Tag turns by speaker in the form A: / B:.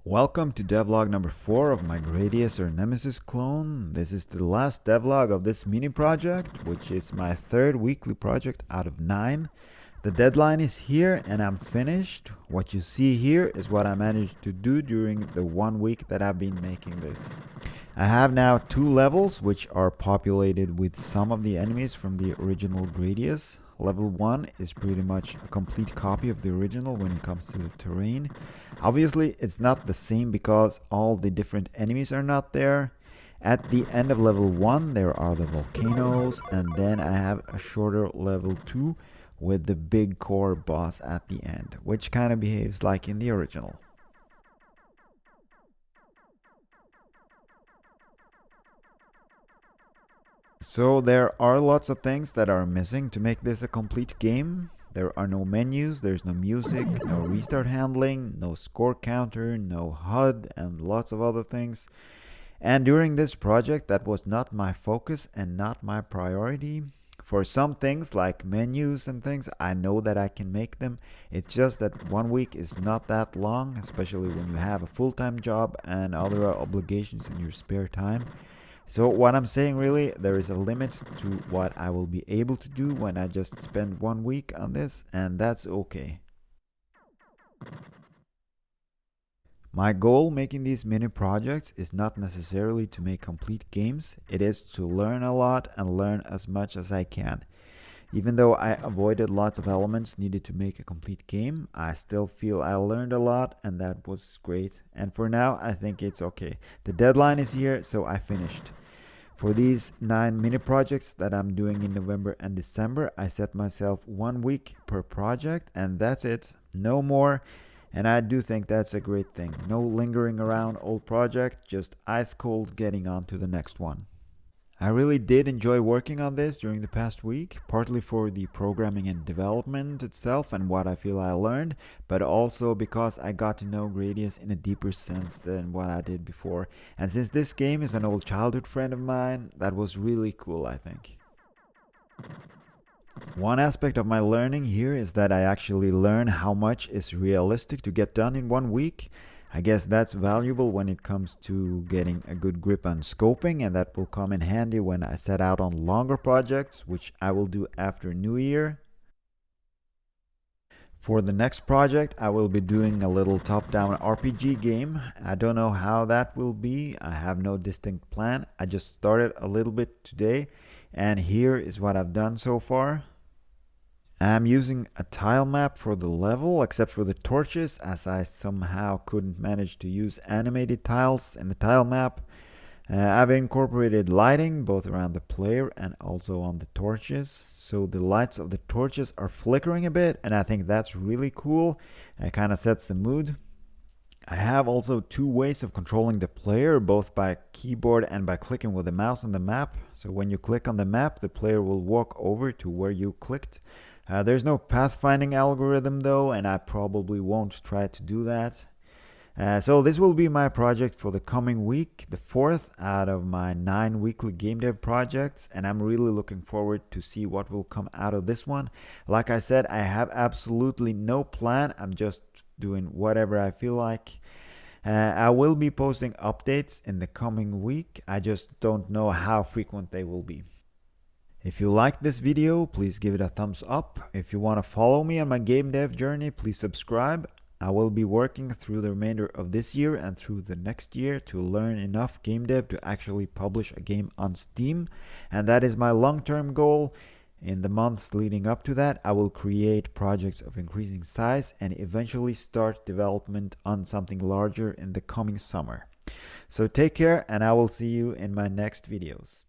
A: Welcome to devlog number 4 of my Gradius or Nemesis clone. This is the last devlog of this mini project, which is my third weekly project out of 9. The deadline is here and I'm finished. What you see here is what I managed to do during the 1 week that I've been making this. I have now 2 levels which are populated with some of the enemies from the original Gradius. Level 1 is pretty much a complete copy of the original when it comes to the terrain. Obviously, it's not the same because all the different enemies are not there. At the end of level 1, there are the volcanoes, and then I have a shorter level 2 with the big core boss at the end, which kind of behaves like in the original. So there are lots of things that are missing to make this a complete game. There are no menus, there's no music, no restart handling, no score counter, no HUD, and lots of other things. And during this project, that was not my focus and not my priority. For some things like menus and things, I know that I can make them. It's just that 1 week is not that long, especially when you have a full-time job and other obligations in your spare time. So what I'm saying, really, there is a limit to what I will be able to do when I just spend 1 week on this, and that's okay. My goal making these mini projects is not necessarily to make complete games. It is to learn a lot and learn as much as I can. Even though I avoided lots of elements needed to make a complete game, I still feel I learned a lot, and that was great. And for now, I think it's okay. The deadline is here, so I finished. For these 9 mini projects that I'm doing in November and December, I set myself 1 week per project, and that's it. No more. And I do think that's a great thing. No lingering around old project, just ice cold getting on to the next one. I really did enjoy working on this during the past week, partly for the programming and development itself and what I feel I learned, but also because I got to know Gradius in a deeper sense than what I did before. And since this game is an old childhood friend of mine, that was really cool, I think. One aspect of my learning here is that I actually learn how much is realistic to get done in 1 week. I guess that's valuable when it comes to getting a good grip on scoping, and that will come in handy when I set out on longer projects, which I will do after New Year. For the next project, I will be doing a little top-down RPG game. I don't know how that will be. I have no distinct plan. I just started a little bit today, and here is what I've done so far. I'm using a tile map for the level, except for the torches, as I somehow couldn't manage to use animated tiles in the tile map. I've incorporated lighting both around the player and also on the torches, so the lights of the torches are flickering a bit, and I think that's really cool. It kind of sets the mood. I have also 2 ways of controlling the player, both by keyboard and by clicking with the mouse on the map. So when you click on the map, the player will walk over to where you clicked. There's no pathfinding algorithm though, and I probably won't try to do that. So this will be my project for the coming week, the 4th out of my 9 weekly game dev projects, and I'm really looking forward to see what will come out of this one. Like I said, I have absolutely no plan. I'm just doing whatever I feel like. I will be posting updates in the coming week. I just don't know how frequent they will be. If you liked this video, please give it a thumbs up. If you want to follow me on my game dev journey, please subscribe. I will be working through the remainder of this year and through the next year to learn enough game dev to actually publish a game on Steam, and that is my long-term goal. In the months leading up to that, I will create projects of increasing size and eventually start development on something larger in the coming summer. So take care, and I will see you in my next videos.